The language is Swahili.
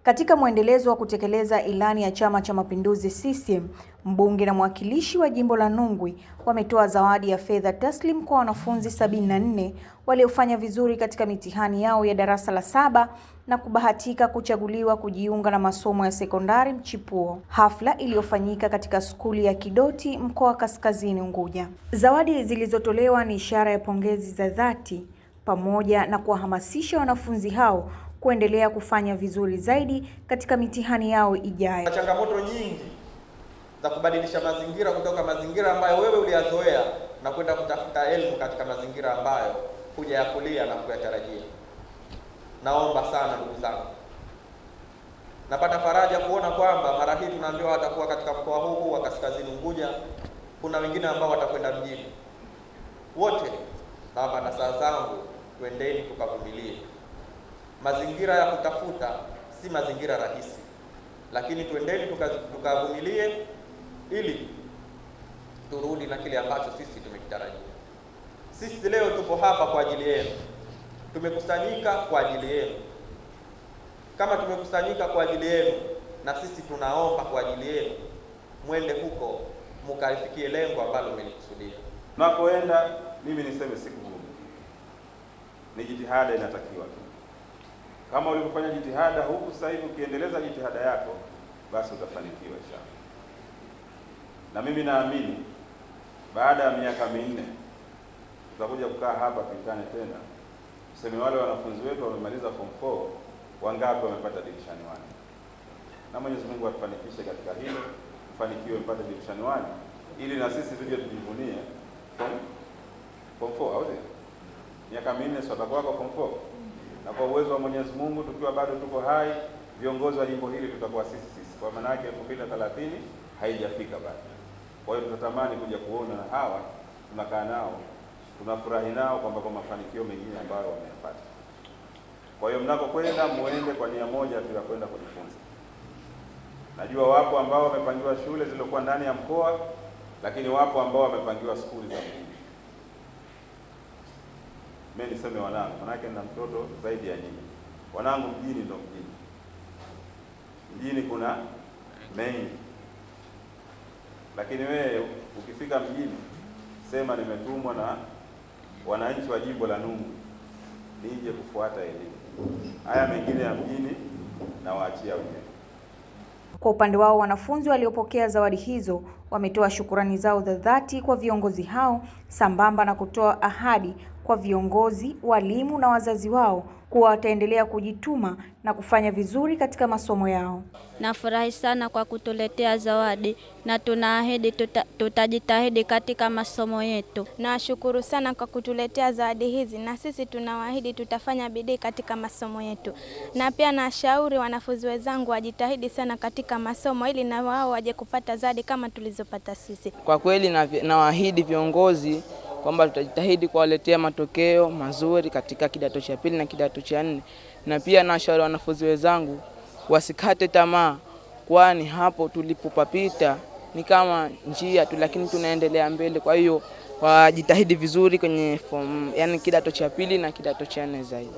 Katika mwendelezo wa kutekeleza ilani ya Chama cha Mapinduzi CCM, mbunge na mwakilishi wa jimbo la Nungwi wametoa zawadi ya fedha taslim kwa wanafunzi 74 waliofanya vizuri katika mitihani yao ya darasa la 7 na kubahatika kuchaguliwa kujiunga na masomo ya sekondari mchipuo. Hafla iliyofanyika katika skuli ya Kidoti, mkoa wa Kaskazini Unguja. Zawadi zilizotolewa ni ishara ya pongezi za dhati pamoja na kuwahamasisha wanafunzi hao kuendelea kufanya vizuri zaidi katika mitihani yao ijayo. Changamoto nyingi za kubadilisha mazingira kutoka mazingira ambayo wewe uliyazoea na kwenda kutafuta elimu katika mazingira ambayo hujayakulia na kuyatarajia. Naomba sana ndugu zangu, napata faraja kuona kwamba mara hii tunaambiwa watakuwa katika mkoa huu wa Kaskazini Unguja, kuna wengine ambao watakwenda mjini. Wote baba na saa zangu, twendeni tukavumilie. Mazingira ya kutafuta si mazingira rahisi, lakini twendeni tukavumilie ili turudi na kile ambacho sisi tumekitarajia. Sisi leo tupo hapa kwa ajili yenu, tumekusanyika kwa ajili yenu. Kama tumekusanyika kwa ajili yenu, na sisi tunaomba kwa ajili yenu, mwende huko mkaifikie lengo ambalo mmelikusudia. Tunapoenda, mimi niseme siku ngumu, ni jitihada inatakiwa. Kama ulivyofanya jitihada huku, sasa hivi ukiendeleza jitihada yako, basi utafanikiwa inshallah. Na mimi naamini baada ya miaka 4 tutakuja kukaa hapa pikane tena, tuseme wale wanafunzi wetu wamemaliza form 4 wangapi wamepata division 1. Na Mwenyezi Mungu atufanikishe katika hilo, tufanikiwe mpate division 1 ili na sisi tuje tujivunie form 4 au sio? Miaka 4 sasa kwa form 4. Na kwa uwezo wa Mwenyezi Mungu, tukiwa bado tuko hai, viongozi wa jimbo hili tutakuwa sisi. Kwa maana yake 2030 haijafika bado. Kwa hiyo tutatamani kuja kuona na hawa tunakaa nao, tunafurahi nao kwamba kwa mafanikio mengine ambayo wameyapata. Kwa hiyo mnakokwenda muende kwa nia moja tu ya kwenda kujifunza. Najua wapo ambao wamepangiwa shule zilizokuwa ndani ya mkoa, lakini wapo ambao wamepangiwa skuli za mjini. Mimi niseme wanangu, manake na mtoto zaidi ya nyinyi. Wanangu mjini ndo mjini. Mjini kuna mengi. Lakini wewe ukifika mjini, sema nimetumwa na wananchi wa jimbo la Nungwi nije kufuata elimu. Haya mengine ya mjini na waachia wenyewe. Kwa upande wao, wanafunzi waliopokea zawadi hizo wametoa shukurani zao za dhati kwa viongozi hao sambamba na kutoa ahadi kwa viongozi, walimu na wazazi wao kuwa wataendelea kujituma na kufanya vizuri katika masomo yao. Nafurahi sana kwa kutuletea zawadi na tunaahidi tutajitahidi katika masomo yetu. Nashukuru sana kwa kutuletea zawadi hizi, na sisi tunawaahidi tutafanya bidii katika masomo yetu. Na pia nashauri wanafunzi wenzangu wajitahidi sana katika masomo ili na wao waje kupata zawadi kama tulizopata sisi. Kwa kweli nawaahidi viongozi kwamba tutajitahidi kuwaletea matokeo mazuri katika kidato cha 2 na kidato cha 4. Na pia nashauri wanafunzi wenzangu wasikate tamaa, kwani hapo tulipopapita ni kama njia tu, lakini tunaendelea mbele. Kwa hiyo wajitahidi vizuri kwenye kidato cha 2 na kidato cha 4 zaidi.